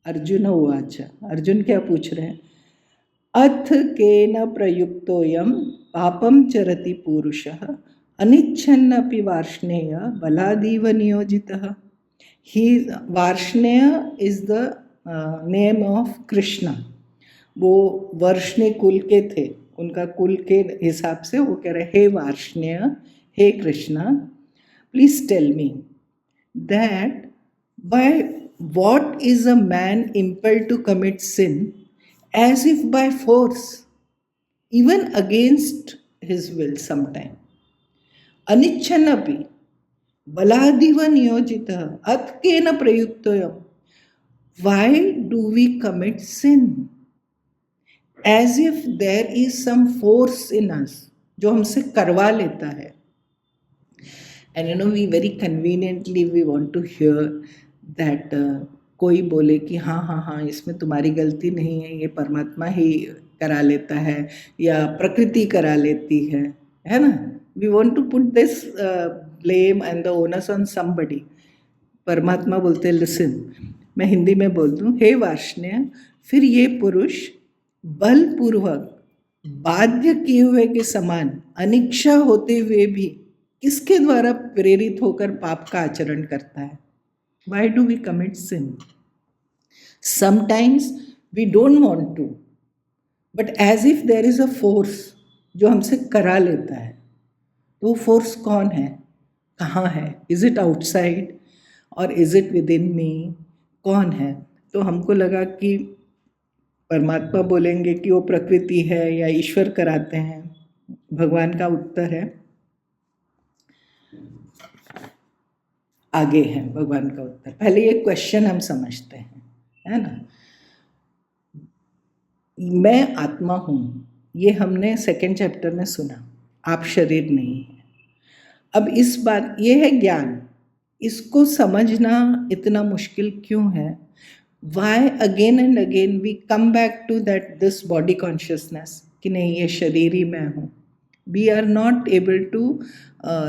अर्जुन उवाच। अर्जुन क्या पूछ रहे हैं? अथ केन प्रयुक्तोऽयं पापं चरति पुरुषः अनिच्छन्नपि वार्ष्णेय बलादीव नियोजितः। ही Varshneya is the name of Krishna. वो वर्ष्णी कुल के थे, उनका कुल के हिसाब से वो कह रहे, हे वार्ष्णेय, हे Krishna, please tell me that by what is a man impelled to commit sin as if by force, even against his will sometime? Anichchanapi baladiva niyojita atkena prayuktoyam. Why do we commit sin? As if there is some force in us जो हमसे करवा लेता है. And you know, we very conveniently we want to hear that कोई बोले कि हाँ हाँ हाँ इसमें तुम्हारी गलती नहीं है, ये परमात्मा ही करा लेता है या प्रकृति करा लेती है ना. We want to put this blame and the onus on somebody. परमात्मा बोलते लिसन, मैं हिंदी में बोल दूँ, हे वार्ष्णेय, फिर ये पुरुष बलपूर्वक बाध्य किए हुए के समान अनिच्छा होते हुए भी किसके द्वारा प्रेरित होकर पाप का आचरण करता है? Why do we commit sin? Sometimes we don't want to, but as if there is a force जो हमसे करा लेता है. तो वो फोर्स कौन है, कहाँ है? Is it outside or is it within me? कौन है? तो हमको लगा कि परमात्मा बोलेंगे कि वो प्रकृति है या ईश्वर कराते हैं. भगवान का उत्तर है, आगे है भगवान का उत्तर. पहले ये क्वेश्चन हम समझते हैं, है ना. मैं आत्मा हूँ, ये हमने सेकंड चैप्टर में सुना. आप शरीर नहीं है. अब इस बात, ये है ज्ञान, इसको समझना इतना मुश्किल क्यों है? Why again and again we come back to that this body consciousness कि नहीं ये शरीर ही मैं हूँ. We are not able to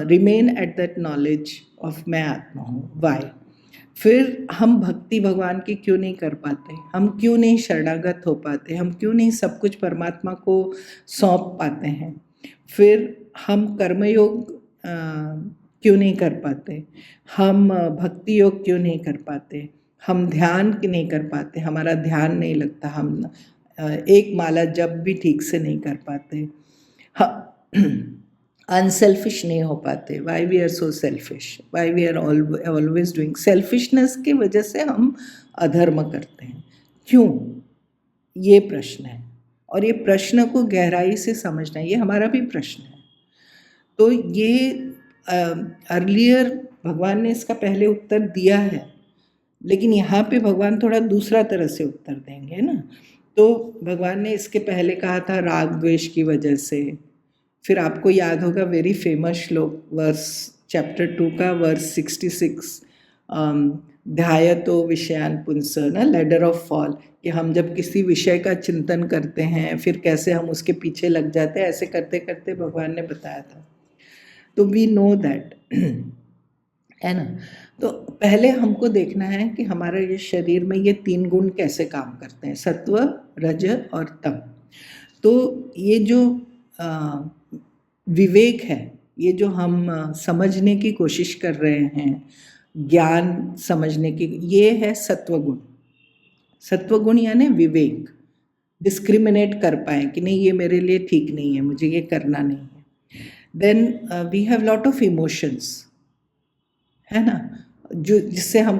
remain at that knowledge of मैं आत्मा हूँ. Why? फिर हम भक्ति भगवान की क्यों नहीं कर पाते? हम क्यों नहीं शरणागत हो पाते? हम क्यों नहीं सब कुछ परमात्मा को सौंप पाते हैं? फिर हम कर्मयोग क्यों नहीं कर पाते? हम भक्ति योग क्यों नहीं कर पाते? हम ध्यान नहीं कर पाते, हमारा ध्यान नहीं लगता, हम एक माला जप भी ठीक से नहीं कर पाते, अनसेल्फिश नहीं हो पाते. Why we are so selfish? Why we are always doing? Selfishness की वजह से हम अधर्म करते हैं. क्यों? ये प्रश्न है. और ये प्रश्न को गहराई से समझना, ये हमारा भी प्रश्न है. तो ये अर्लियर भगवान ने इसका पहले उत्तर दिया है, लेकिन यहाँ पे भगवान थोड़ा दूसरा तरह से उत्तर देंगे ना. तो भगवान ने इसके पहले कहा था राग द्वेष की वजह से. फिर आपको याद होगा वेरी फेमस श्लोक, वर्स चैप्टर 2 का वर्स 66, ध्यायतो विषयान पुंस, ना, लैडर ऑफ फॉल, कि हम जब किसी विषय का चिंतन करते हैं फिर कैसे हम उसके पीछे लग जाते हैं. ऐसे करते करते भगवान ने बताया था. तो वी नो दैट, है ना. तो पहले हमको देखना है कि हमारे ये शरीर में ये 3 गुण कैसे काम करते हैं, सत्व, रज और तम. तो ये जो विवेक है, ये जो हम समझने की कोशिश कर रहे हैं, ज्ञान समझने की, ये है सत्वगुण. सत्वगुण यानी विवेक, डिस्क्रिमिनेट कर पाए कि नहीं ये मेरे लिए ठीक नहीं है, मुझे ये करना नहीं है. Then we have lot of emotions, है ना, जो जिससे हम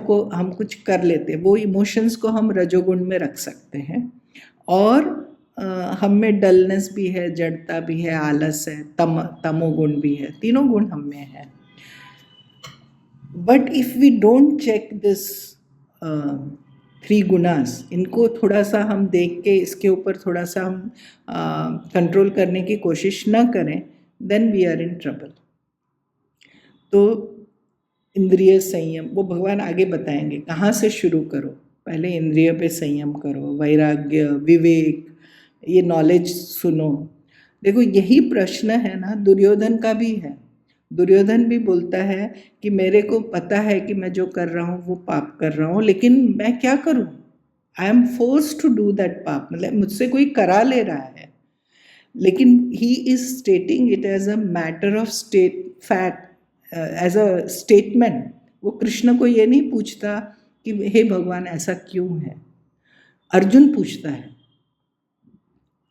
कुछ कर लेते हैं. वो इमोशंस को हम रजोगुण में रख सकते हैं. और हम में डलनेस भी है, जड़ता भी है, आलस है, तमोगुण भी है. तीनों गुण हम में है. But if we don't check this 3 गुणास, इनको थोड़ा सा हम देख के इसके ऊपर थोड़ा सा हम कंट्रोल करने की कोशिश न करें, then we are in trouble. तो इंद्रिय संयम, वो भगवान आगे बताएंगे कहाँ से शुरू करो. पहले इंद्रिय पे संयम करो, वैराग्य, विवेक, ये नॉलेज सुनो. देखो यही प्रश्न है ना दुर्योधन का भी है. दुर्योधन भी बोलता है कि मेरे को पता है कि मैं जो कर रहा हूँ वो पाप कर रहा हूँ, लेकिन मैं क्या करूँ? I am force to do that पाप, मतलब मुझसे कोई करा ले रहा है, लेकिन he is stating it as a matter of state fact, as a statement. वो कृष्ण को ये नहीं पूछता कि हे भगवान ऐसा क्यों है, अर्जुन पूछता है।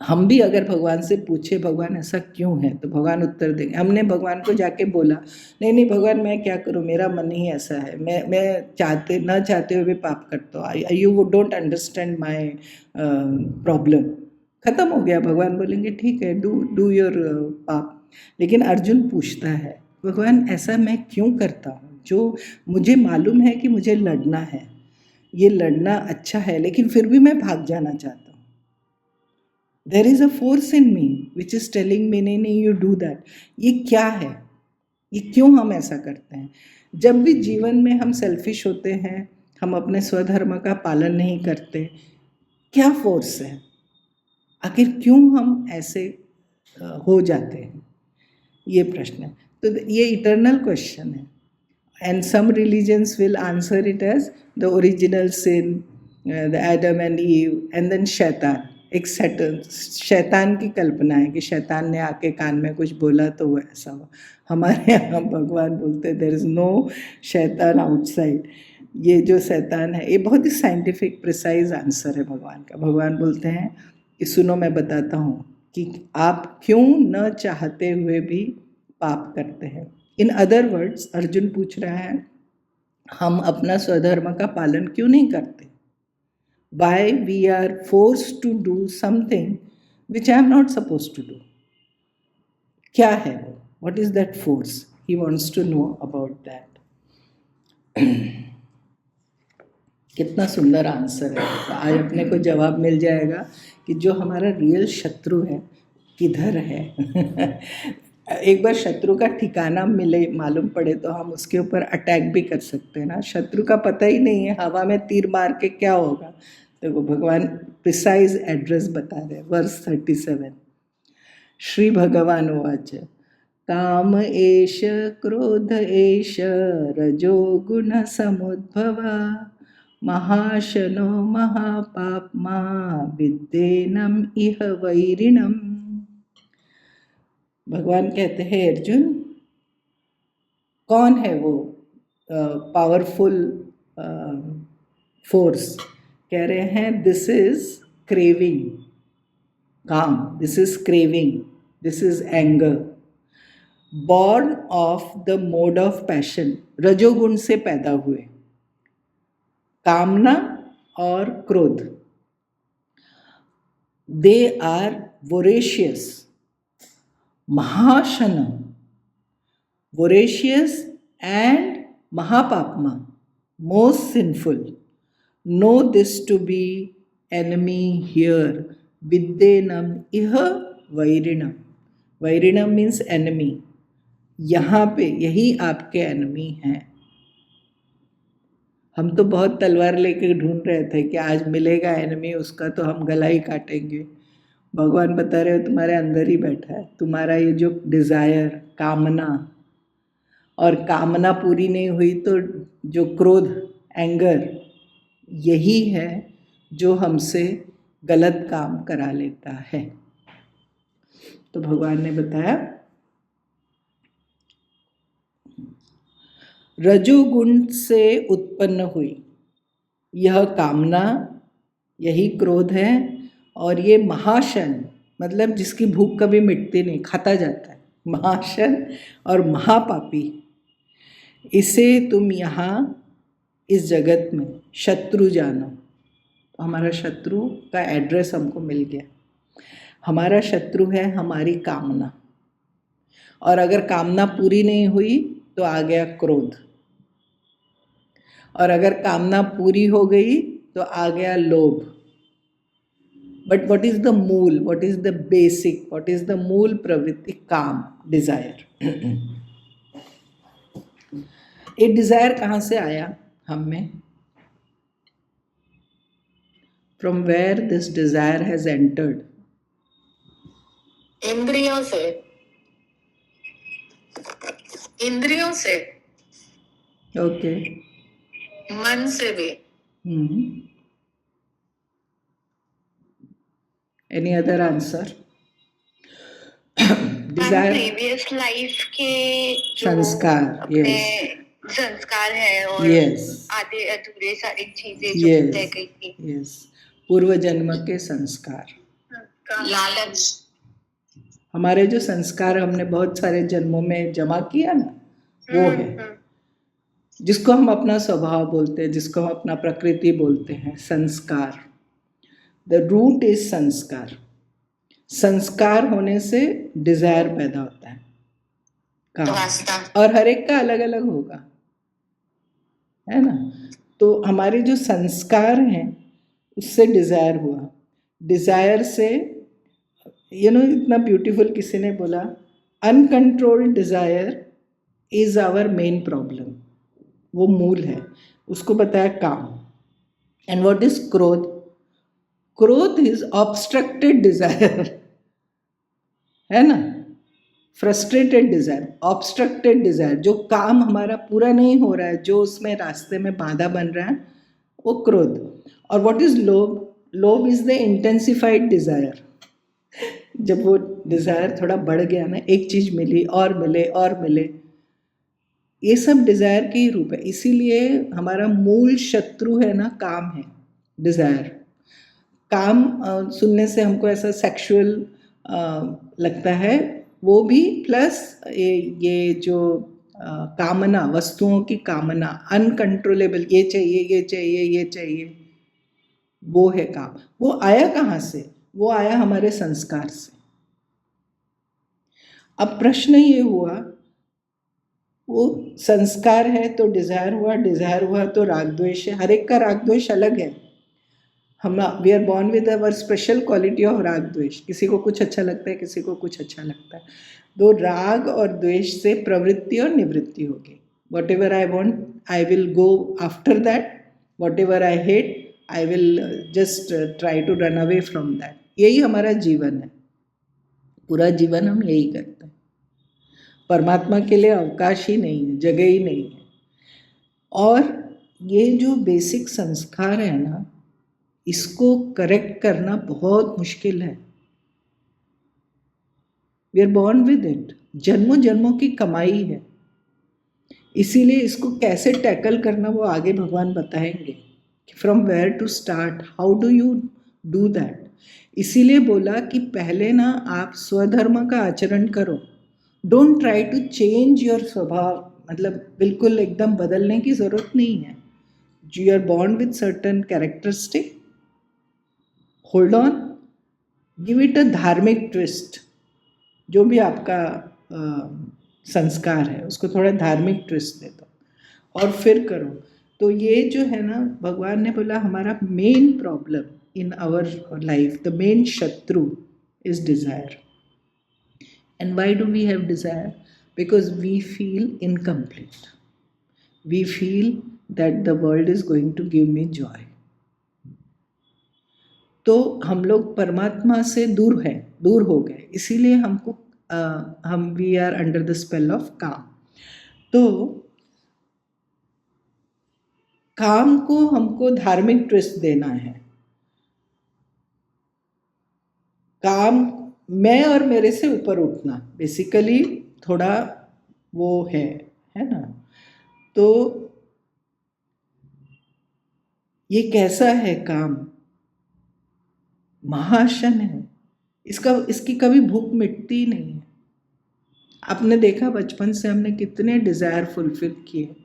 हम भी अगर भगवान से पूछे भगवान ऐसा क्यों है, तो भगवान उत्तर देंगे। हमने भगवान को जाके बोला नहीं नहीं भगवान मैं क्या करूं, मेरा मन ही ऐसा है, मैं चाहते न चाहते हुए भी पाप करता हूँ, you would don't understand my problem. खत्म हो गया, भगवान बोलेंगे ठीक है डू डू योर पाप। लेकिन अर्जुन पूछता है भगवान ऐसा मैं क्यों करता हूँ, जो मुझे मालूम है कि मुझे लड़ना है, ये लड़ना अच्छा है, लेकिन फिर भी मैं भाग जाना चाहता हूँ। There is a force in me which is telling me नहीं नहीं यू डू दैट। ये क्या है, ये क्यों हम ऐसा करते हैं? जब भी जीवन में हम सेल्फिश होते हैं, हम अपने स्वधर्म का पालन नहीं करते, क्या फोर्स है, आखिर क्यों हम ऐसे हो जाते हैं, ये प्रश्न है। तो ये इटर्नल क्वेश्चन है। And some religions will answer it as the original sin, the Adam and Eve and then शैतान। एक शैतान की कल्पना है कि शैतान ने आके कान में कुछ बोला तो वो ऐसा हुआ। हमारे यहाँ भगवान बोलते देयर इज़ नो शैतान आउटसाइड। ये जो शैतान है, ये बहुत ही साइंटिफिक प्रिसाइज आंसर है भगवान का। भगवान बोलते हैं कि सुनो मैं बताता हूँ कि आप क्यों न चाहते हुए भी पाप करते हैं। इन अदर वर्ड्स अर्जुन पूछ रहा है हम अपना स्वधर्म का पालन क्यों नहीं करते, why we are forced to do something which I am not supposed to do. क्या है वो, what is that force, he wants to know about that. कितना सुंदर आंसर है। आज अपने को जवाब मिल जाएगा कि जो हमारा रियल शत्रु है किधर है। एक बार शत्रु का ठिकाना मिले, मालूम पड़े, तो हम उसके ऊपर अटैक भी कर सकते हैं ना। शत्रु का पता ही नहीं है, हवा में तीर मार के क्या होगा। तो वो भगवान प्रिसाइज एड्रेस बता रहे, वर्स 37। श्री भगवान उवाच काम एष क्रोध एष रजो गुण समुद्भवा महाशनो महापाप्मा विद्येनम इह वैरिणम। भगवान कहते हैं अर्जुन, कौन है वो पावरफुल फोर्स? कह रहे हैं दिस इज क्रेविंग, काम, this is craving, this is anger, born of the mode of passion. रजोगुण से पैदा हुए कामना और क्रोध। दे आर वोरेशियस, महाशना, voracious and mahapapma, most sinful. Know this to be enemy here. Vidyenam iha vairinam. Vairinam means enemy. यहाँ पे यही आपके एनिमी हैं। हम तो बहुत तलवार लेकर ढूंढ रहे थे कि आज मिलेगा एनिमी उसका तो हम गला ही काटेंगे। भगवान बता रहे हो तुम्हारे अंदर ही बैठा है, तुम्हारा ये जो डिज़ायर, कामना, और कामना पूरी नहीं हुई तो जो क्रोध, एंगर, यही है जो हमसे गलत काम करा लेता है। तो भगवान ने बताया रजोगुण से उत्पन्न हुई यह कामना, यही क्रोध है, और ये महाशन मतलब जिसकी भूख कभी मिटती नहीं, खाता जाता है, महाशन और महापापी, इसे तुम यहाँ इस जगत में शत्रु जानो। तो हमारा शत्रु का एड्रेस हमको मिल गया। हमारा शत्रु है हमारी कामना, और अगर कामना पूरी नहीं हुई तो आ गया क्रोध, और अगर कामना पूरी हो गई तो आ गया लोभ। बट व्हाट इज द मूल, what is the basic, what is the मूल प्रवृत्ति? काम, डिजायर। ये डिजायर कहाँ से आया हम में? From where this desire has entered? इंद्रियों से। इंद्रियों से। Okay. मन से भी। Any other answer? Ma'am desire, previous life के जो संस्कार, अपने yes, संस्कार है और yes, आधे अधूरे सारी चीजें जो yes, रह गई थी, yes, पूर्व जन्म के संस्कार। लालच, हमारे जो संस्कार हमने बहुत सारे जन्मों में जमा किया ना, वो है जिसको हम अपना स्वभाव बोलते हैं, जिसको हम अपना प्रकृति बोलते हैं, संस्कार। द रूट इज संस्कार। संस्कार होने से डिजायर पैदा होता है, काम, वास्ता, और हर एक का अलग अलग होगा, है ना। तो हमारे जो संस्कार हैं उससे डिजायर हुआ, डिजायर से इतना ब्यूटीफुल किसी ने बोला, uncontrolled desire is our main problem. वो मूल है, उसको बताया काम। एंड व्हाट इज क्रोध? क्रोध इज ऑब्स्ट्रक्टेड डिजायर, है ना, फ्रस्ट्रेटेड डिजायर, ऑब्स्ट्रक्टेड डिजायर, जो काम हमारा पूरा नहीं हो रहा है, जो उसमें रास्ते में बाधा बन रहा है, वो क्रोध। और व्हाट इज लोभ? लोभ इज द इंटेंसिफाइड डिजायर। जब वो डिजायर थोड़ा बढ़ गया ना, एक चीज मिली और मिले और मिले, ये सब डिजायर के ही रूप है। इसीलिए हमारा मूल शत्रु है ना, काम है, डिजायर। काम सुनने से हमको ऐसा सेक्सुअल लगता है, वो भी, प्लस ये जो कामना, वस्तुओं की कामना, अनकंट्रोलेबल, ये चाहिए ये चाहिए ये चाहिए, वो है काम। वो आया कहाँ से? वो आया हमारे संस्कार से। अब प्रश्न ये हुआ, वो संस्कार है तो डिजायर हुआ, डिजायर हुआ तो राग द्वेष है। हर एक का राग द्वेष अलग है। हम we are born with our special quality of राग द्वेष। किसी को कुछ अच्छा लगता है, किसी को कुछ अच्छा लगता है। तो राग और द्वेष से प्रवृत्ति और निवृत्ति होगी। Whatever I want I will go after that, whatever I hate I will just try to run away from that. यही हमारा जीवन है, पूरा जीवन हम यही करते हैं। परमात्मा के लिए अवकाश ही नहीं है, जगह ही नहीं है। और ये जो बेसिक संस्कार है ना, इसको करेक्ट करना बहुत मुश्किल है। We are born with it, जन्मों जन्मों की कमाई है। इसीलिए इसको कैसे टैकल करना वो आगे भगवान बताएंगे, from where to start, how do you do that. इसीलिए बोला कि पहले ना आप स्वधर्म का आचरण करो। Don't try to change your स्वभाव, मतलब बिल्कुल एकदम बदलने की जरूरत नहीं है। You are born with certain characteristic, hold on, give it a धार्मिक ट्विस्ट। जो भी आपका संस्कार है उसको थोड़ा धार्मिक ट्विस्ट दे दो और फिर करो। तो ये जो है ना, भगवान ने बोला हमारा main problem in our life, the main शत्रु is desire. And why do we have desire? Because we feel incomplete. We feel that the world is going to give me joy. तो हम लोग परमात्मा से दूर हैं, दूर हो गए, इसीलिए हमको हम we are under the spell of काम। तो काम को हमको धार्मिक ट्विस्ट देना है। काम, मैं और मेरे से ऊपर उठना, बेसिकली थोड़ा वो है ना। तो ये कैसा है काम? महाशन है, इसकी कभी भूख मिटती नहीं है। आपने देखा बचपन से हमने कितने डिज़ायर फुलफिल किए,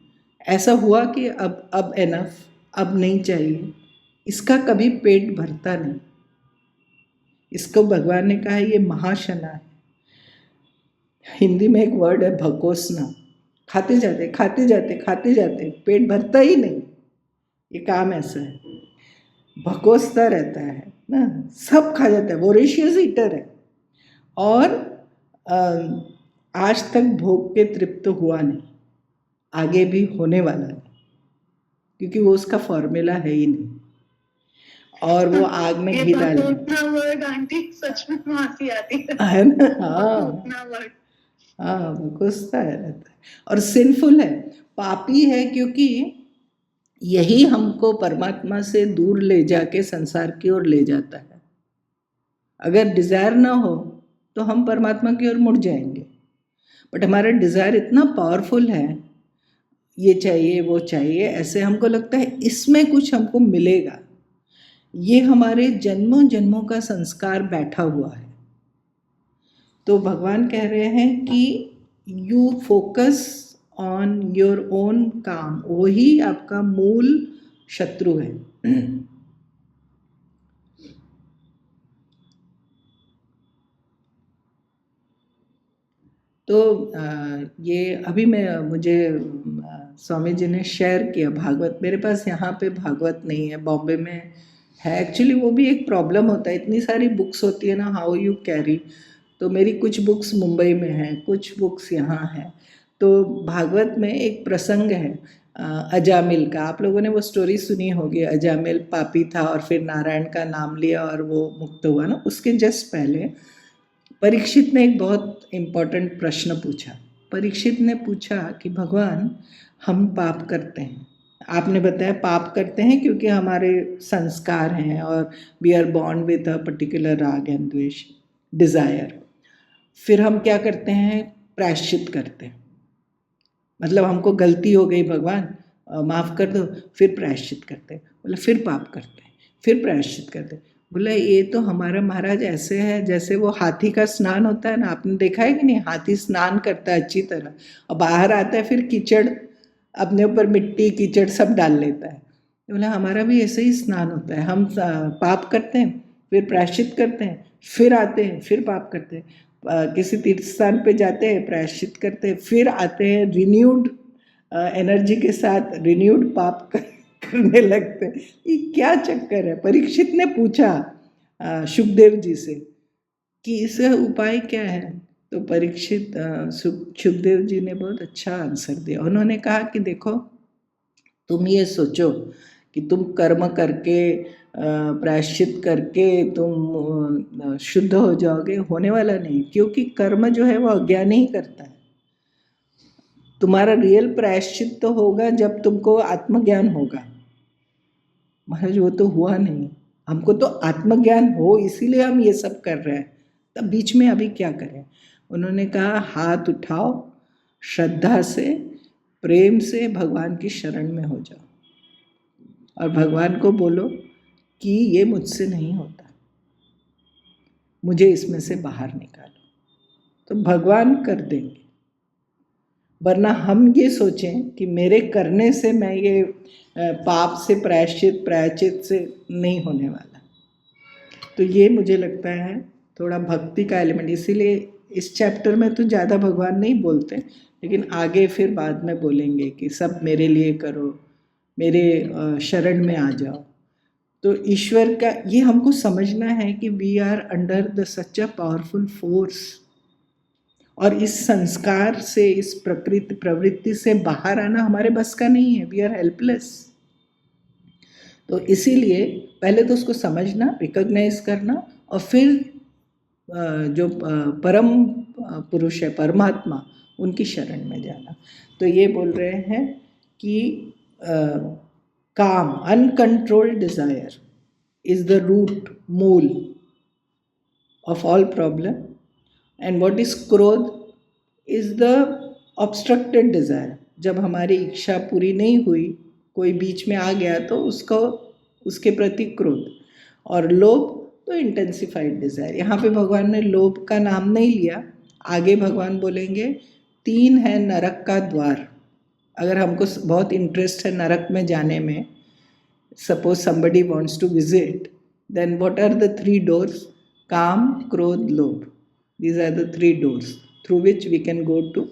ऐसा हुआ कि अब एनफ, अब नहीं चाहिए, इसका कभी पेट भरता नहीं। इसको भगवान ने कहा ये महाशना है। हिंदी में एक वर्ड है भकोसना, खाते जाते खाते जाते खाते जाते, पेट भरता ही नहीं। ये काम ऐसा है, भकोसता रहता है ना, सब खा जाता है, वोरेशियस ईटर है। और आज तक भोग के तृप्त हुआ नहीं, आगे भी होने वाला नहीं, क्योंकि वो उसका फॉर्मूला है ही नहीं। और वो आग में घी डाल, वर्ड आंटी सच में हंसी आती है ना। हाँ, भकोसता है, रहता है और सिंफुल है, पापी है, क्योंकि यही हमको परमात्मा से दूर ले जाके संसार की ओर ले जाता है। अगर डिज़ायर ना हो तो हम परमात्मा की ओर मुड़ जाएंगे, बट हमारा डिज़ायर इतना पावरफुल है, ये चाहिए वो चाहिए, ऐसे हमको लगता है इसमें कुछ हमको मिलेगा। ये हमारे जन्मों जन्मों का संस्कार बैठा हुआ है। तो भगवान कह रहे हैं कि you focus on your own काम, वही आपका मूल शत्रु है। तो ये अभी मुझे स्वामी जी ने शेयर किया भागवत, मेरे पास यहाँ पे भागवत नहीं है, बॉम्बे में है एक्चुअली। वो भी एक प्रॉब्लम होता है, इतनी सारी बुक्स होती है ना, हाउ यू कैरी। तो मेरी कुछ बुक्स मुंबई में हैं, कुछ बुक्स यहाँ हैं। तो भागवत में एक प्रसंग है अजामिल का, आप लोगों ने वो स्टोरी सुनी होगी। अजामिल पापी था और फिर नारायण का नाम लिया और वो मुक्त हुआ ना। उसके जस्ट पहले परीक्षित ने एक बहुत इम्पोर्टेंट प्रश्न पूछा। परीक्षित ने पूछा कि भगवान, हम पाप करते हैं, आपने बताया पाप करते हैं क्योंकि हमारे संस्कार हैं और we are born with a particular राग एंड द्वेष, डिज़ायर। फिर हम क्या करते हैं, प्रायश्चित करते हैं, मतलब हमको गलती हो गई भगवान माफ़ कर दो, फिर प्रायश्चित करते हैं। बोले फिर पाप करते हैं, फिर प्रायश्चित करते हैं। बोला ये तो हमारा महाराज ऐसे है जैसे वो हाथी का स्नान होता है ना, आपने देखा है कि नहीं, हाथी स्नान करता है अच्छी तरह और बाहर आता है फिर कीचड़ अपने ऊपर मिट्टी कीचड़ सब डाल लेता है। तो बोला हमारा भी ऐसे ही स्नान होता है, हम पाप करते हैं, फिर प्रायश्चित करते हैं, फिर आते हैं, फिर पाप करते हैं। किसी तीर्थ स्थान पे जाते हैं, प्रायश्चित करते हैं, फिर आते हैं रिन्यूड एनर्जी के साथ, रिन्यूड पाप करने लगते हैं। ये क्या चक्कर है? परीक्षित ने पूछा शुकदेव जी से कि इसका उपाय क्या है। तो परीक्षित शुकदेव जी ने बहुत अच्छा आंसर दिया। उन्होंने कहा कि देखो, तुम ये सोचो कि तुम कर्म करके प्रायश्चित करके तुम शुद्ध हो जाओगे, होने वाला नहीं, क्योंकि कर्म जो है वो अज्ञान ही करता है। तुम्हारा रियल प्रायश्चित तो होगा जब तुमको आत्मज्ञान होगा। महाराज वो तो हुआ नहीं, हमको तो आत्मज्ञान हो इसीलिए हम ये सब कर रहे हैं, तब बीच में अभी क्या करें। उन्होंने कहा हाथ उठाओ, श्रद्धा से प्रेम से भगवान की शरण में हो जाओ और भगवान को बोलो कि ये मुझसे नहीं होता, मुझे इसमें से बाहर निकालो, तो भगवान कर देंगे। वरना हम ये सोचें कि मेरे करने से मैं ये पाप से प्रायश्चित से नहीं होने वाला। तो ये मुझे लगता है थोड़ा भक्ति का एलिमेंट, इसीलिए इस चैप्टर में तो ज़्यादा भगवान नहीं बोलते, लेकिन आगे फिर बाद में बोलेंगे कि सब मेरे लिए करो, मेरे शरण में आ जाओ। तो ईश्वर का ये हमको समझना है कि we are under the such a powerful force, और इस संस्कार से, इस प्रवृत्ति से बाहर आना हमारे बस का नहीं है। We are helpless. तो इसीलिए पहले तो उसको समझना, रिकॉग्नाइज करना, और फिर जो परम पुरुष है, परमात्मा, उनकी शरण में जाना। तो ये बोल रहे हैं कि काम, uncontrolled desire is the root, मूल of all problem. And what is क्रोध इज द ऑब्स्ट्रक्टेड डिजायर। जब हमारी इच्छा पूरी नहीं हुई, कोई बीच में आ गया, तो उसको, उसके प्रति क्रोध। और लोभ तो इंटेंसिफाइड डिजायर। यहाँ पे भगवान ने लोभ का नाम नहीं लिया, आगे भगवान बोलेंगे 3 है नरक का द्वार। अगर हमको बहुत इंटरेस्ट है नरक में जाने में, suppose somebody wants to visit, then what are the 3 doors? काम, क्रोध, लोभ. These are the 3 doors through which we can go to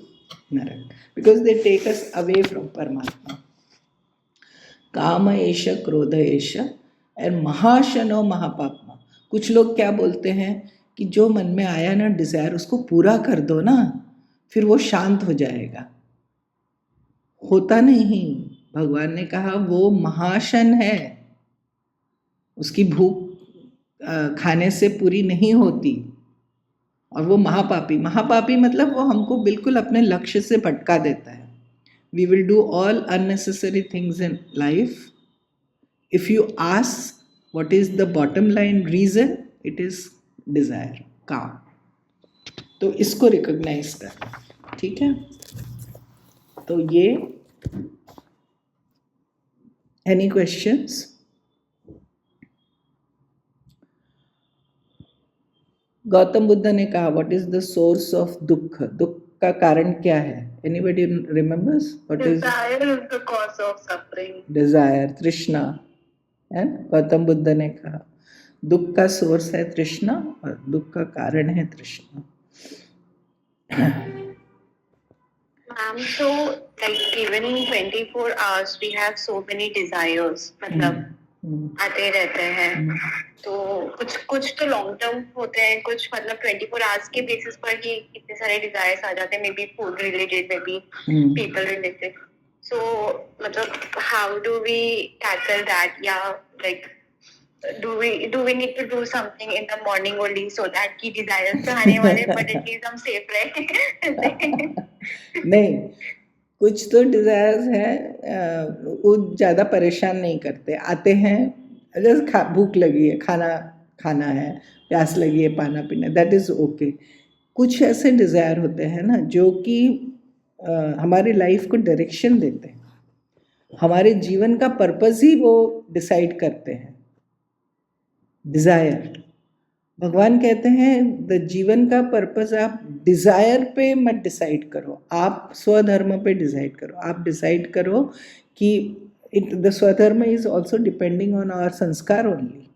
Narak, because they take us away from Paramatma. काम एष, क्रोध एष, और महाशनो महापापमा। कुछ लोग क्या बोलते हैं कि जो मन में आया ना डिजायर, उसको पूरा कर दो ना, फिर वो शांत हो जाएगा। होता नहीं। भगवान ने कहा वो महाशन है, उसकी भूख खाने से पूरी नहीं होती, और वो महापापी। महापापी मतलब वो हमको बिल्कुल अपने लक्ष्य से भटका देता है। We will do all unnecessary things in life. If you ask what is the bottom line reason, it is desire, काम। तो इसको रिकॉग्नाइज करना, ठीक है। तो ये, एनी क्वेश्चंस? गौतम बुद्ध ने कहा, what is the source of दुख? दुख का कारण क्या है? Anybody remembers what is? Desire is the cause of suffering. Desire, तृष्णा है। गौतम बुद्ध ने कहा दुख का सोर्स है तृष्णा और दुख का कारण है तृष्णा। Ma'am, so like given 24 hours, we have so many desires. मतलब आते रहते हैं। तो कुछ तो लॉन्ग टर्म होते हैं, कुछ मतलब 24 आवर्स के बेसिस पर ही इतने सारे डिजायर्स आ जाते हैं, may be food related, may be people related. So मतलब how do we tackle that, या like do we need to do something in the morning only so that की desires तो आने वाले but at least हम safe रहे? नहीं, कुछ तो डिजायर्स हैं वो ज़्यादा परेशान नहीं करते, आते हैं जैसे भूख लगी है, खाना है, प्यास लगी है, पाना पीना, दैट इज़ ओके। कुछ ऐसे डिज़ायर होते हैं ना जो कि हमारी लाइफ को डायरेक्शन देते हैं, हमारे जीवन का पर्पस ही वो डिसाइड करते हैं। डिज़ायर, भगवान कहते हैं द जीवन का पर्पस आप डिज़ायर पे मत डिसाइड करो, आप स्वधर्म पे डिसाइड करो। आप डिसाइड करो कि द स्वधर्म is also depending on our संस्कार ओनली।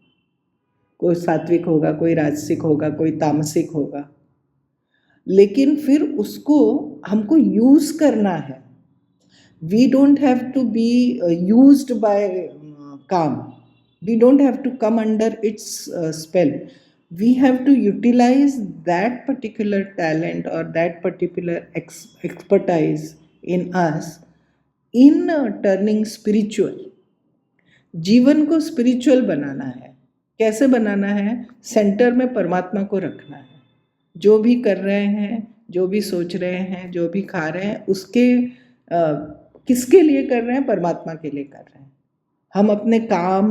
कोई सात्विक होगा, कोई राजसिक होगा, कोई तामसिक होगा, लेकिन फिर उसको हमको यूज करना है। We don't have to be used by काम, we don't have to come under its spell. We have to utilize that particular talent or that particular expertise in us in turning spiritual. जीवन को spiritual बनाना है। कैसे बनाना है? Centre में परमात्मा को रखना है। जो भी कर रहे हैं, जो भी सोच रहे हैं, जो भी खा रहे हैं, उसके किसके लिए कर रहे हैं? परमात्मा के लिए कर रहे हैं। हम अपने काम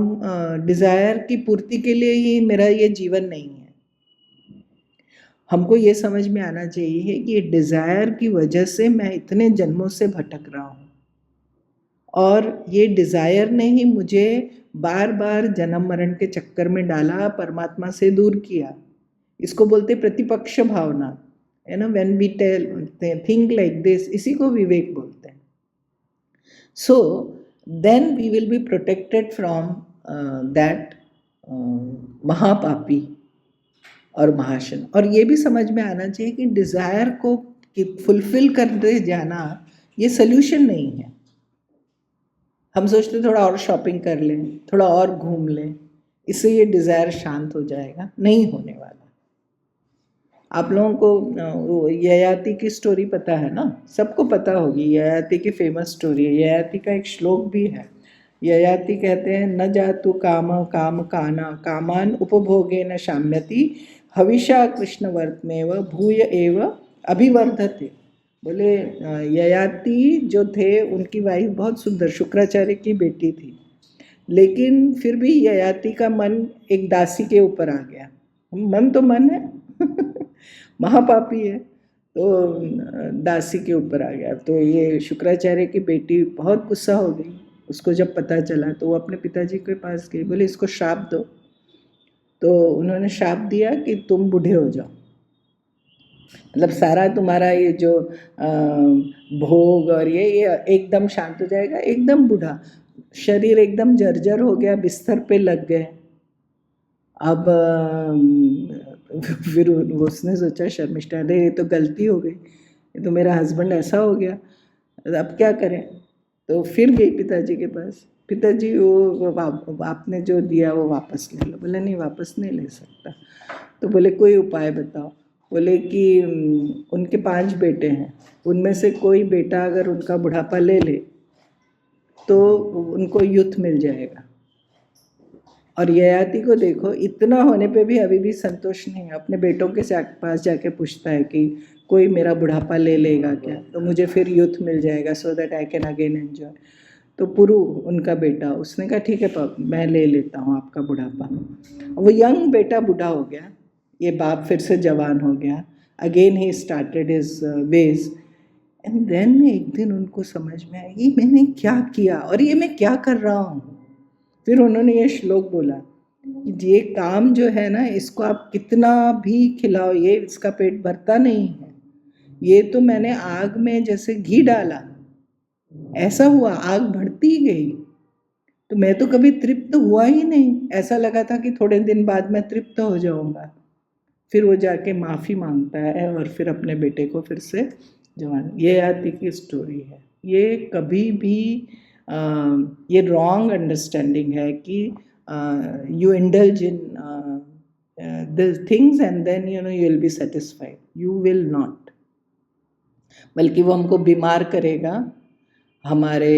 डिज़ायर की पूर्ति के लिए ही मेरा ये जीवन नहीं है। हमको ये समझ में आना चाहिए कि डिज़ायर की वजह से मैं इतने जन्मों से भटक रहा हूँ, और ये डिज़ायर ने ही मुझे बार बार जन्म मरण के चक्कर में डाला, परमात्मा से दूर किया। इसको बोलते प्रतिपक्ष भावना, है ना। When we think like this, इसी को विवेक बोलते हैं। सो then we will be protected from that महापापी और महाशन। और ये भी समझ में आना चाहिए कि डिज़ायर को फुलफिल करते जाना ये सल्यूशन नहीं है। हम सोचते थोड़ा और शॉपिंग कर लें, थोड़ा और घूम लें, इससे ये डिज़ायर शांत हो जाएगा, नहीं होने वाला। आप लोगों को ययाति की स्टोरी पता है ना, सबको पता होगी। ययाति की फेमस स्टोरी है। ययाति का एक श्लोक भी है। ययाति कहते हैं, न जातु काम काम काना कामान उपभोगे न शाम्यति हविषा कृष्णवर्तमेव भूय एव अभिवर्धते। बोले ययाति जो थे, उनकी वाइफ बहुत सुंदर शुक्राचार्य की बेटी थी, लेकिन फिर भी ययाति का मन एक दासी के ऊपर आ गया। मन तो मन है महापापी है, तो दासी के ऊपर आ गया। तो ये शुक्राचार्य की बेटी बहुत गुस्सा हो गई। उसको जब पता चला तो वो अपने पिताजी के पास गई, बोले इसको श्राप दो। तो उन्होंने श्राप दिया कि तुम बूढ़े हो जाओ, मतलब सारा तुम्हारा ये जो भोग और ये एकदम शांत हो जाएगा, एकदम बूढ़ा, शरीर एकदम जर्जर हो गया, बिस्तर पे लग गए। अब फिर उसने सोचा शर्मिष्ठा, अरे ये तो गलती हो गई, ये तो मेरा हस्बैंड ऐसा हो गया, अब क्या करें। तो फिर गई पिताजी के पास। पिताजी वो आपने जो दिया वो वापस ले लो। बोले नहीं, वापस नहीं ले सकता। तो बोले कोई उपाय बताओ। बोले कि उनके 5 बेटे हैं, उनमें से कोई बेटा अगर उनका बुढ़ापा ले ले तो उनको युद्ध मिल जाएगा। और ययाति को देखो, इतना होने पे भी अभी भी संतोष नहीं है। अपने बेटों के पास जाके पूछता है कि कोई मेरा बुढ़ापा ले लेगा क्या, तो मुझे फिर यूथ मिल जाएगा, so that I can again enjoy. तो पुरु उनका बेटा, उसने कहा ठीक है पापा, मैं ले लेता हूँ आपका बुढ़ापा। वो यंग बेटा बूढ़ा हो गया, ये बाप फिर से जवान हो गया, again he started his ways. And then एक दिन उनको समझ में आया ये मैंने क्या किया और ये मैं क्या कर रहा हूँ। फिर उन्होंने ये श्लोक बोला कि ये काम जो है ना, इसको आप कितना भी खिलाओ, ये इसका पेट भरता नहीं है। ये तो मैंने आग में जैसे घी डाला, ऐसा हुआ, आग बढ़ती गई, तो मैं तो कभी तृप्त हुआ ही नहीं। ऐसा लगा था कि थोड़े दिन बाद मैं तृप्त हो जाऊंगा। फिर वो जाके माफ़ी मांगता है और फिर अपने बेटे को फिर से जवान। ये आती की स्टोरी है। ये कभी भी ये रॉन्ग अंडरस्टैंडिंग है कि you indulge in the things and then you will be satisfied. You will not, बल्कि वो हमको बीमार करेगा। हमारे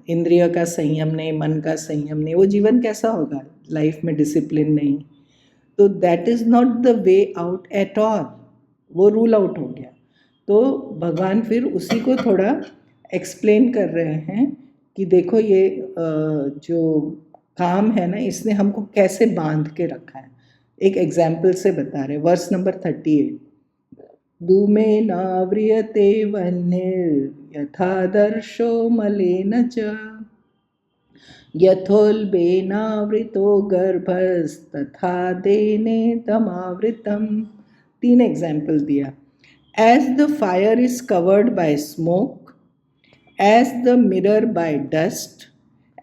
इंद्रिय का संयम नहीं, मन का संयम नहीं, वो जीवन कैसा होगा लाइफ में डिसिप्लिन नहीं। तो that is not the way out at all, वो रूल आउट हो गया। तो भगवान फिर उसी को थोड़ा एक्सप्लेन कर रहे हैं कि देखो ये जो काम है ना, इसने हमको कैसे बांध के रखा है। एक एग्जाम्पल से बता रहे, वर्स नंबर 38, धूमेनाव्रियते वह्निर्यथादर्शो मलेन च यथोल्बेनावृतो गर्भस्तथा देने तमावृतम। 3 एग्जाम्पल दिया। As the fire is covered by smoke, as the mirror by dust,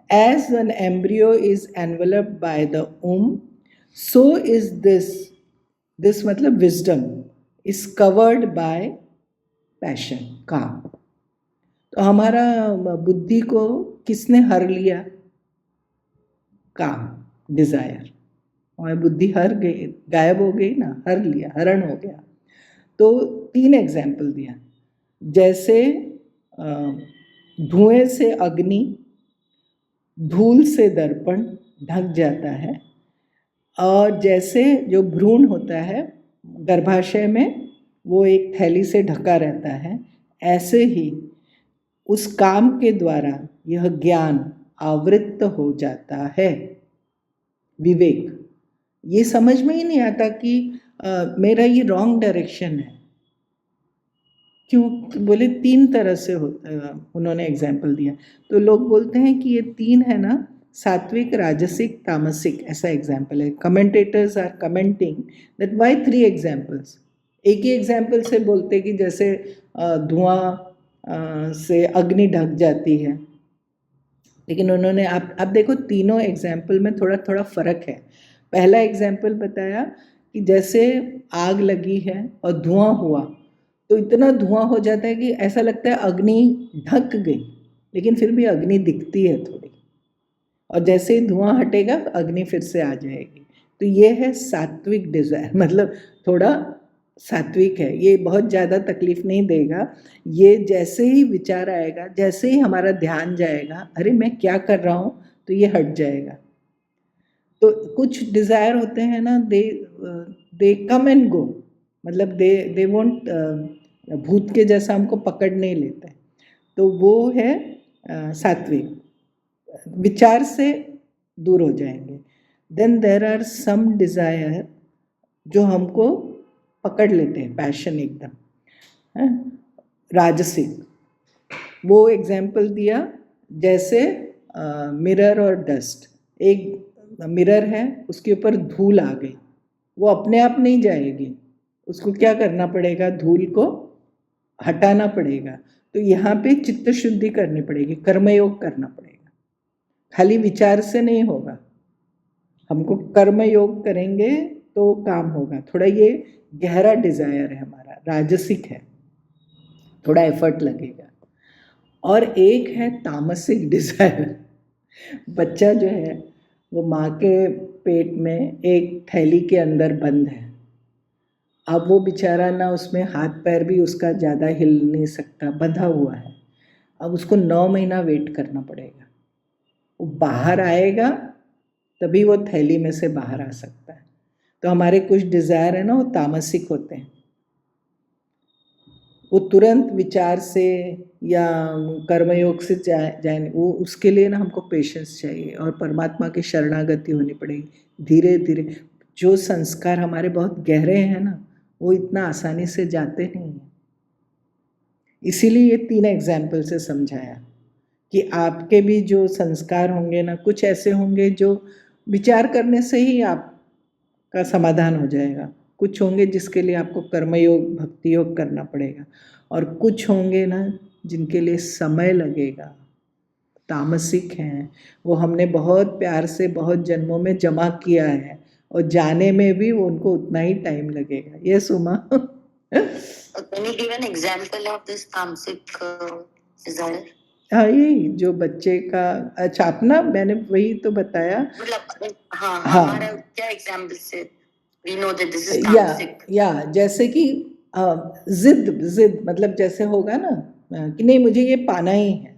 as an embryo is enveloped by the so is this मतलब wisdom is covered by passion, काम। तो हमारा बुद्धि को किसने हर लिया? काम, डिज़ायर। हमारी बुद्धि हर गई, गायब हो गई ना, हर लिया, हरण हो गया। तो 3 एग्जाम्पल दिया। जैसे धुएं से अग्नि, धूल से दर्पण ढक जाता है, और जैसे जो भ्रूण होता है गर्भाशय में, वो एक थैली से ढका रहता है, ऐसे ही उस काम के द्वारा यह ज्ञान आवृत्त हो जाता है। विवेक, ये समझ में ही नहीं आता कि मेरा ये रॉन्ग डायरेक्शन है। क्यों? बोले 3 तरह से उन्होंने एग्जाम्पल दिया। तो लोग बोलते हैं कि ये 3 है ना, सात्विक, राजसिक, तामसिक, ऐसा एग्जाम्पल है। Commentators are commenting that why 3 examples. एक ही एग्जाम्पल से बोलते कि जैसे धुआं से अग्नि ढक जाती है, लेकिन उन्होंने आप देखो तीनों एग्जाम्पल में थोड़ा थोड़ा फ़र्क है। पहला एग्जाम्पल बताया कि जैसे आग लगी है और धुआं हुआ, तो इतना धुआं हो जाता है कि ऐसा लगता है अग्नि ढक गई, लेकिन फिर भी अग्नि दिखती है थोड़ी, और जैसे ही धुआं हटेगा अग्नि फिर से आ जाएगी। तो ये है सात्विक डिज़ायर, मतलब थोड़ा सात्विक है। ये बहुत ज़्यादा तकलीफ नहीं देगा। ये जैसे ही विचार आएगा, जैसे ही हमारा ध्यान जाएगा, अरे मैं क्या कर रहा हूँ, तो ये हट जाएगा। तो कुछ डिज़ायर होते हैं ना, दे कम एंड गो, मतलब दे वोंट, भूत के जैसा हमको पकड़ नहीं लेते। तो वो है सात्विक, विचार से दूर हो जाएंगे। Then there are some desire जो हमको पकड़ लेते हैं, पैशन एकदम, राजसिक। वो एग्जाम्पल दिया जैसे मिरर और डस्ट। एक मिरर है, उसके ऊपर धूल आ गई, वो अपने आप नहीं जाएगी, उसको क्या करना पड़ेगा, धूल को हटाना पड़ेगा। तो यहाँ पे चित्त शुद्धि करनी पड़ेगी, कर्मयोग करना पड़ेगा, खाली विचार से नहीं होगा। हमको कर्मयोग करेंगे तो काम होगा। थोड़ा ये गहरा डिज़ायर है हमारा, राजसिक है, थोड़ा एफर्ट लगेगा। और एक है तामसिक डिज़ायर। बच्चा जो है वो माँ के पेट में एक थैली के अंदर बंद है। अब वो बेचारा ना, उसमें हाथ पैर भी उसका ज़्यादा हिल नहीं सकता, बंधा हुआ है। अब उसको 9 महीना वेट करना पड़ेगा। वो बाहर आएगा तभी वो थैली में से बाहर आ सकता है। तो हमारे कुछ डिज़ायर है ना, वो तामसिक होते हैं। वो तुरंत विचार से या कर्मयोग से जाए, वो उसके लिए ना हमको पेशेंस चाहिए और परमात्मा की शरणागति होनी पड़ेगी। धीरे धीरे जो संस्कार हमारे बहुत गहरे हैं ना, वो इतना आसानी से जाते नहीं हैं। इसीलिए ये 3 एग्जाम्पल से समझाया कि आपके भी जो संस्कार होंगे ना, कुछ ऐसे होंगे जो विचार करने से ही आपका समाधान हो जाएगा, कुछ होंगे जिसके लिए आपको कर्मयोग भक्ति योग करना पड़ेगा, और कुछ होंगे ना जिनके लिए समय लगेगा, तामसिक हैं, वो हमने बहुत प्यार से बहुत जन्मों में जमा किया है, और जाने में भी वो उनको उतना ही टाइम लगेगा। ये सुमा Can you give an example of this tamasic desire? हाँ, यही जो बच्चे का, अच्छा अपना मैंने वही तो बताया। मतलब हाँ, हाँ, हमारा क्या एग्जाम्पल से we know that this is tamasic? या जैसे कि जिद मतलब जैसे होगा ना कि नहीं मुझे ये पाना ही है,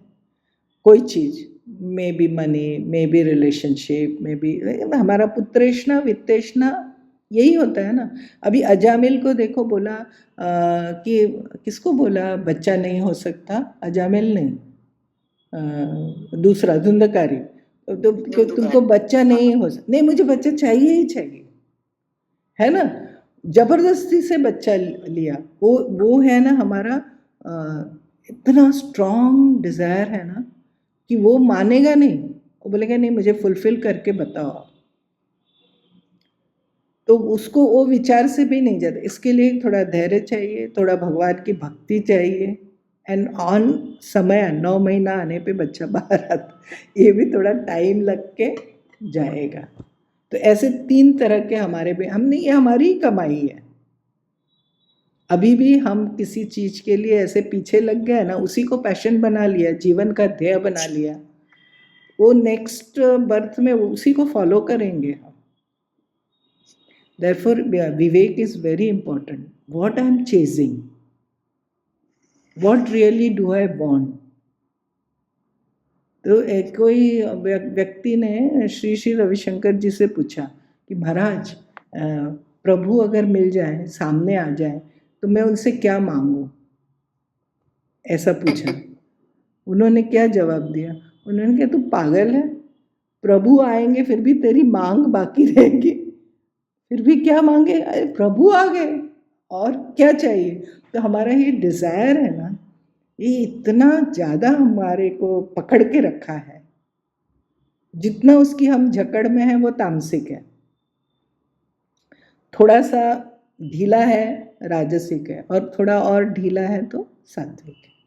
कोई चीज़, may be money, may be relationship, may be हमारा पुत्रेष्णा वित्तेष्णा यही होता है ना। अभी अजामिल को देखो, बोला कि किसको बोला बच्चा नहीं हो सकता, अजामिल नहीं, दूसरा धुंधकारी, तो तुमको बच्चा नहीं हो सकता, नहीं मुझे बच्चा चाहिए ही चाहिए, है ना। जबरदस्ती से बच्चा लिया, वो है ना हमारा इतना स्ट्रॉन्ग डिज़ायर है ना कि वो मानेगा नहीं, वो बोलेगा नहीं मुझे फुलफिल करके बताओ आप, तो उसको वो विचार से भी नहीं जाता। इसके लिए थोड़ा धैर्य चाहिए, थोड़ा भगवान की भक्ति चाहिए, एंड ऑन समय 9 महीना आने पे बच्चा बाहर आता, ये भी थोड़ा टाइम लग के जाएगा। तो ऐसे 3 तरह के हमारे भी, हमने ये हमारी ही कमाई है। अभी भी हम किसी चीज़ के लिए ऐसे पीछे लग गए ना, उसी को पैशन बना लिया, जीवन का ध्येय बना लिया, वो नेक्स्ट बर्थ में उसी को फॉलो करेंगे हम। Therefore, Vivek is very important. What I am chasing? What really do I want? तो एक कोई व्यक्ति ने श्री श्री रविशंकर जी से पूछा कि महाराज प्रभु अगर मिल जाए, सामने आ जाए, तो मैं उनसे क्या मांगूं, ऐसा पूछा। उन्होंने क्या जवाब दिया? उन्होंने कहा तू पागल है, प्रभु आएंगे फिर भी तेरी मांग बाकी रहेगी, फिर भी क्या मांगे, अरे प्रभु आ गए और क्या चाहिए। तो हमारा ये डिज़ायर है ना, ये इतना ज़्यादा हमारे को पकड़ के रखा है, जितना उसकी हम जकड़ में है वो तामसिक है, थोड़ा सा ढीला है राजसिक है, और थोड़ा और ढीला है तो सात्विक है।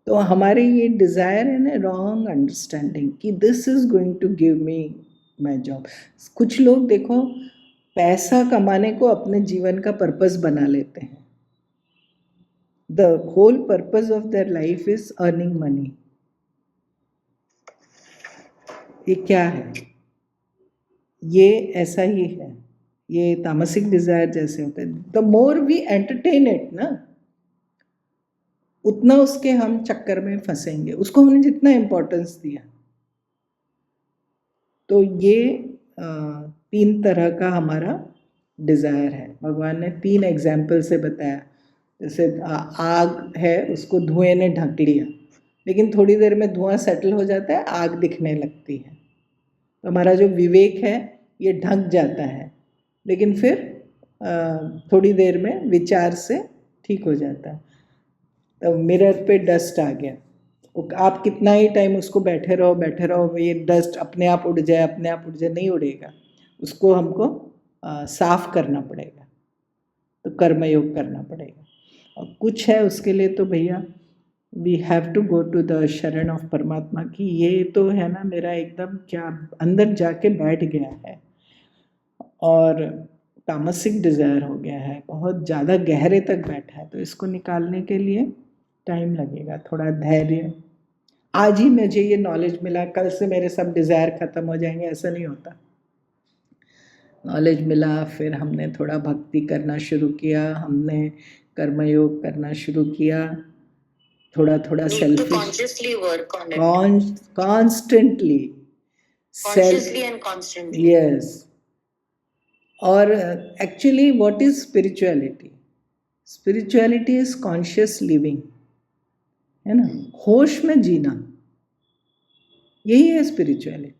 तो हमारे ये डिज़ायर है ना, रॉन्ग अंडरस्टैंडिंग कि this is going to give me my job. कुछ लोग देखो पैसा कमाने को अपने जीवन का पर्पस बना लेते हैं। The whole purpose of their life is earning money. ये क्या है? ये ऐसा ही है, ये तामसिक डिज़ायर जैसे होते हैं। The more we entertain it ना, उतना उसके हम चक्कर में फंसेंगे, उसको हमने जितना इम्पोर्टेंस दिया। तो ये 3 तरह का हमारा डिज़ायर है। भगवान ने 3 एग्जाम्पल से बताया। जैसे आग है, उसको धुएं ने ढक लिया, लेकिन थोड़ी देर में धुआं सेटल हो जाता है, आग दिखने लगती है। तो हमारा जो विवेक है ये ढक जाता है, लेकिन फिर थोड़ी देर में विचार से ठीक हो जाता है। तो मिरर पे डस्ट आ गया, आप कितना ही टाइम उसको बैठे रहो, ये डस्ट अपने आप उड़ जाए, अपने आप उड़ जाए, नहीं उड़ेगा, उसको हमको साफ करना पड़ेगा, तो कर्मयोग करना पड़ेगा। और कुछ है उसके लिए तो भैया we have to go to the शरण ऑफ परमात्मा की, ये तो है ना मेरा एकदम क्या अंदर जाके बैठ गया है, और तामसिक डिज़ायर हो गया है, बहुत ज़्यादा गहरे तक बैठा है। तो इसको निकालने के लिए टाइम लगेगा, थोड़ा धैर्य। आज ही मुझे ये नॉलेज मिला, कल से मेरे सब डिज़ायर ख़त्म हो जाएंगे, ऐसा नहीं होता। नॉलेज मिला, फिर हमने थोड़ा भक्ति करना शुरू किया, हमने कर्मयोग करना शुरू किया, थोड़ा थोड़ा selfish, consciously work on it, constantly, consciously and constantly. Yes. और actually what is spirituality? Spirituality is conscious living, है ना, होश में जीना, यही है स्पिरिचुअलिटी।